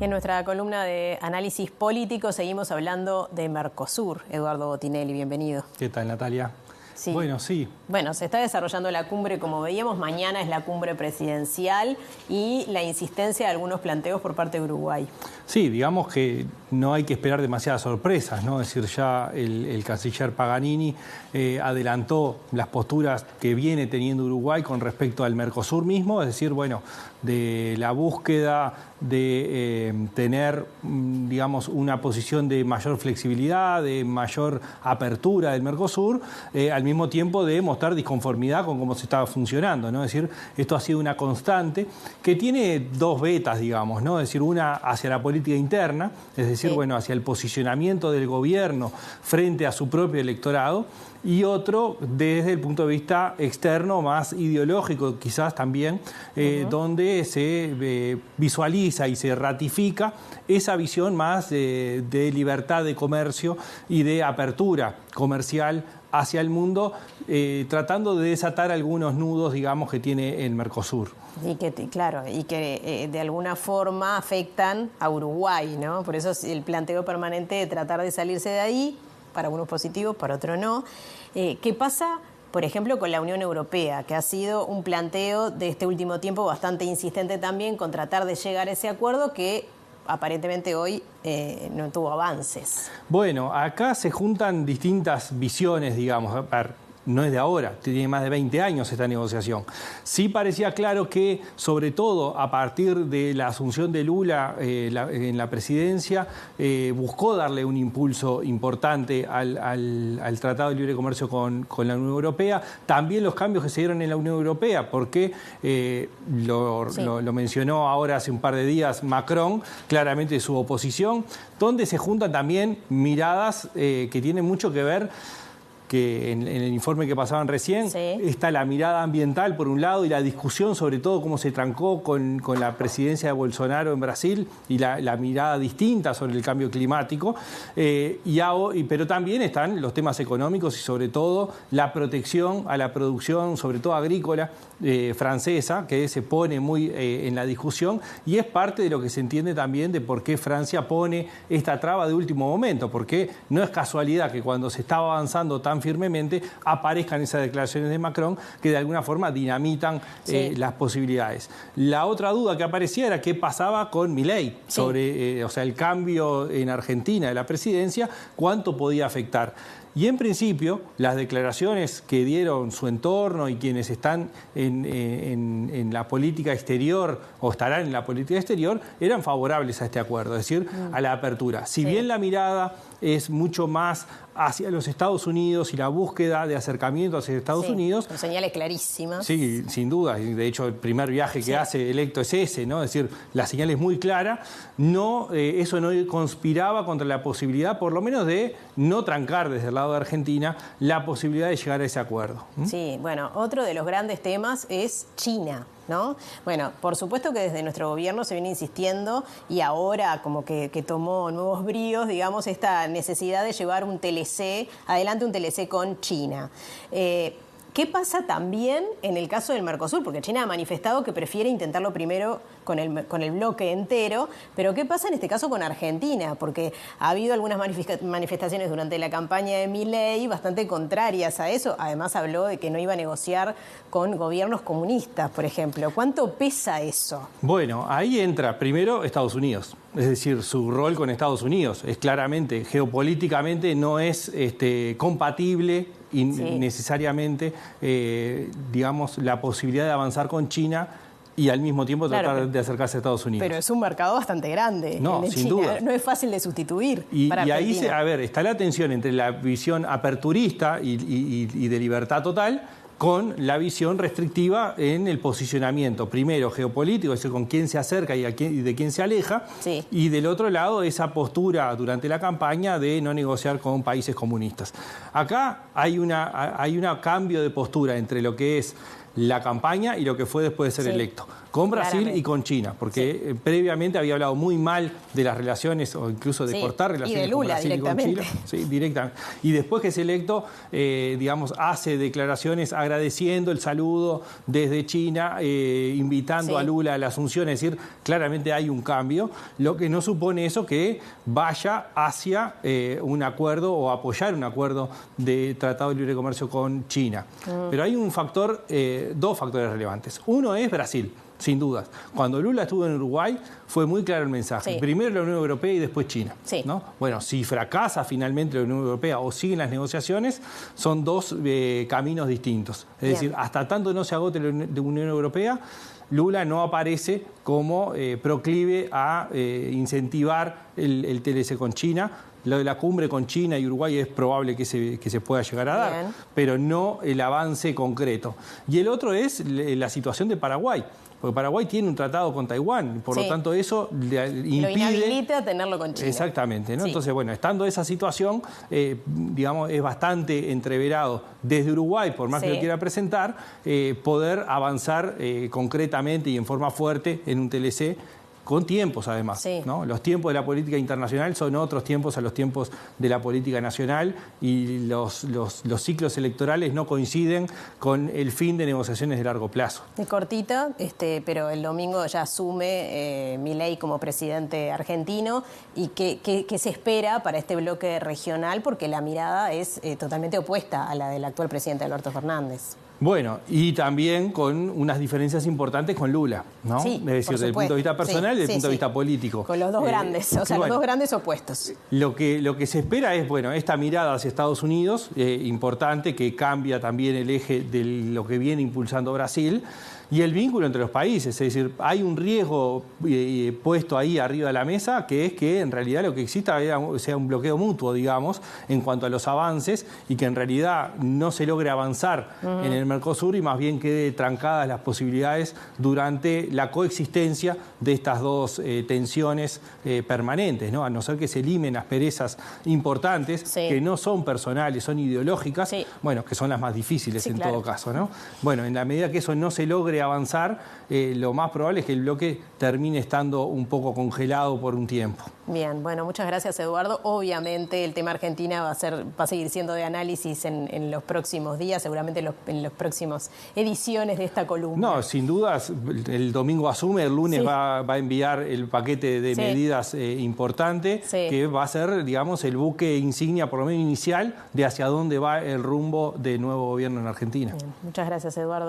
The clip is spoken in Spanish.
Y en nuestra columna de análisis político seguimos hablando de Mercosur. Eduardo Botinelli, bienvenido. ¿Qué tal, Natalia? Sí. Bueno, sí. Bueno, se está desarrollando la cumbre, como veíamos, mañana es la cumbre presidencial y la insistencia de algunos planteos por parte de Uruguay. Sí, digamos que no hay que esperar demasiadas sorpresas, ¿no? Es decir, ya el canciller Paganini adelantó las posturas que viene teniendo Uruguay con respecto al Mercosur mismo, es decir, bueno, de la búsqueda de tener, digamos, una posición de mayor flexibilidad, de mayor apertura del Mercosur, al mismo tiempo de mostrar disconformidad con cómo se estaba funcionando, ¿no? Es decir, esto ha sido una constante que tiene dos vetas, digamos, ¿no? Es decir, una hacia la política interna, es decir, bueno, hacia el posicionamiento del gobierno frente a su propio electorado, y otro desde el punto de vista externo, más ideológico quizás también, donde se visualiza y se ratifica esa visión más de libertad de comercio y de apertura comercial hacia el mundo, tratando de desatar algunos nudos, digamos, que tiene el Mercosur. Y que, claro, y que de alguna forma afectan a Uruguay, ¿no? Por eso el planteo permanente de tratar de salirse de ahí, para unos positivos, para otros no. ¿Qué pasa, por ejemplo, con la Unión Europea, que ha sido un planteo de este último tiempo bastante insistente también con tratar de llegar a ese acuerdo que aparentemente hoy no tuvo avances? Bueno, acá se juntan distintas visiones, digamos. A ver, no es de ahora, tiene más de 20 años esta negociación. Sí parecía claro que, sobre todo a partir de la asunción de Lula en la presidencia, buscó darle un impulso importante al Tratado de Libre Comercio con la Unión Europea. También los cambios que se dieron en la Unión Europea, porque lo mencionó ahora hace un par de días Macron, claramente su oposición, donde se juntan también miradas que tienen mucho que ver, que en el informe que pasaban recién, está la mirada ambiental por un lado y la discusión sobre todo cómo se trancó con la presidencia de Bolsonaro en Brasil y la mirada distinta sobre el cambio climático, pero también están los temas económicos y sobre todo la protección a la producción, sobre todo agrícola, francesa, que se pone muy en la discusión, y es parte de lo que se entiende también de por qué Francia pone esta traba de último momento, porque no es casualidad que cuando se estaba avanzando tan firmemente aparezcan esas declaraciones de Macron que de alguna forma dinamitan las posibilidades. La otra duda que aparecía era qué pasaba con Milei sobre el cambio en Argentina de la presidencia, cuánto podía afectar. Y en principio, las declaraciones que dieron su entorno y quienes están en la política exterior o estarán en la política exterior eran favorables a este acuerdo, es decir, a la apertura. Si bien la mirada es mucho más hacia los Estados Unidos y la búsqueda de acercamiento hacia Estados Unidos. Con señales clarísimas. Sí, sin duda. De hecho, el primer viaje que hace electo es ese, ¿no? Es decir, la señal es muy clara. Eso no conspiraba contra la posibilidad, por lo menos, de no trancar desde el lado de Argentina la posibilidad de llegar a ese acuerdo. Sí, bueno, otro de los grandes temas es China, ¿no? Bueno, por supuesto que desde nuestro gobierno se viene insistiendo y ahora como que tomó nuevos bríos, digamos, esta necesidad de llevar adelante un TLC con China. ¿Qué pasa también en el caso del Mercosur? Porque China ha manifestado que prefiere intentarlo primero con el bloque entero, pero ¿qué pasa en este caso con Argentina? Porque ha habido algunas manifestaciones durante la campaña de Milei bastante contrarias a eso. Además habló de que no iba a negociar con gobiernos comunistas, por ejemplo. ¿Cuánto pesa eso? Bueno, ahí entra primero Estados Unidos. Es decir, su rol con Estados Unidos es claramente, geopolíticamente no es compatible y necesariamente, digamos, la posibilidad de avanzar con China y al mismo tiempo tratar de acercarse a Estados Unidos. Pero es un mercado bastante grande. No, sin China. duda. No es fácil de sustituir. Y ahí, está la tensión entre la visión aperturista y de libertad total con la visión restrictiva en el posicionamiento, primero geopolítico, es decir, con quién se acerca y de quién se aleja, y del otro lado esa postura durante la campaña de no negociar con países comunistas. Acá hay un cambio de postura entre lo que es la campaña y lo que fue después de ser electo. Con Brasil y con China, porque previamente había hablado muy mal de las relaciones o incluso de cortar relaciones y de Lula, con Brasil y con China. Sí, directamente. Y después que es electo, digamos, hace declaraciones agradeciendo el saludo desde China, invitando a Lula a la Asunción, es decir, claramente hay un cambio, lo que no supone eso que vaya hacia un acuerdo o apoyar un acuerdo de tratado de libre comercio con China. Pero hay un factor, dos factores relevantes. Uno es Brasil. Sin dudas. Cuando Lula estuvo en Uruguay fue muy claro el mensaje. Primero la Unión Europea y después China. ¿No? Bueno, si fracasa finalmente la Unión Europea o siguen las negociaciones, son dos caminos distintos. Es decir, hasta tanto no se agote la Unión Europea, Lula no aparece como proclive a incentivar el TLC con China. Lo de la cumbre con China y Uruguay es probable que se pueda llegar a dar, pero no el avance concreto. Y el otro es la situación de Paraguay. Porque Paraguay tiene un tratado con Taiwán, por lo tanto eso le impide... Lo inhabilita tenerlo con China. Exactamente, ¿no? Entonces, bueno, estando esa situación, digamos, es bastante entreverado desde Uruguay, por más que lo quiera presentar, poder avanzar concretamente y en forma fuerte en un TLC, con tiempos además, ¿no? Los tiempos de la política internacional son otros tiempos a los tiempos de la política nacional y los ciclos electorales no coinciden con el fin de negociaciones de largo plazo. De cortita, pero el domingo ya asume Milei como presidente argentino. ¿Y qué se espera para este bloque regional? Porque la mirada es totalmente opuesta a la del actual presidente Alberto Fernández. Bueno, y también con unas diferencias importantes con Lula, ¿no? Sí, es decir, desde el punto de vista personal y desde el punto de vista político. Con los dos grandes, o sea, los dos grandes opuestos. Lo que se espera es, bueno, esta mirada hacia Estados Unidos, importante, que cambia también el eje de lo que viene impulsando Brasil, y el vínculo entre los países. Es decir, hay un riesgo puesto ahí arriba de la mesa, que es que en realidad lo que exista sea un bloqueo mutuo, digamos, en cuanto a los avances, y que en realidad no se logre avanzar en el Mercosur y más bien quede trancadas las posibilidades durante la coexistencia de estas dos tensiones permanentes, ¿no? A no ser que se limen asperezas importantes, que no son personales, son ideológicas, bueno, que son las más difíciles en todo caso, ¿no? Bueno, en la medida que eso no se logre avanzar, lo más probable es que el bloque termine estando un poco congelado por un tiempo. Bien, bueno, muchas gracias, Eduardo. Obviamente el tema Argentina va a seguir siendo de análisis en los próximos días, seguramente en las próximas ediciones de esta columna. No, sin dudas, el domingo asume, el lunes va a enviar el paquete de medidas importante, que va a ser, digamos, el buque insignia, por lo menos inicial, de hacia dónde va el rumbo del nuevo gobierno en Argentina. Bien, muchas gracias, Eduardo.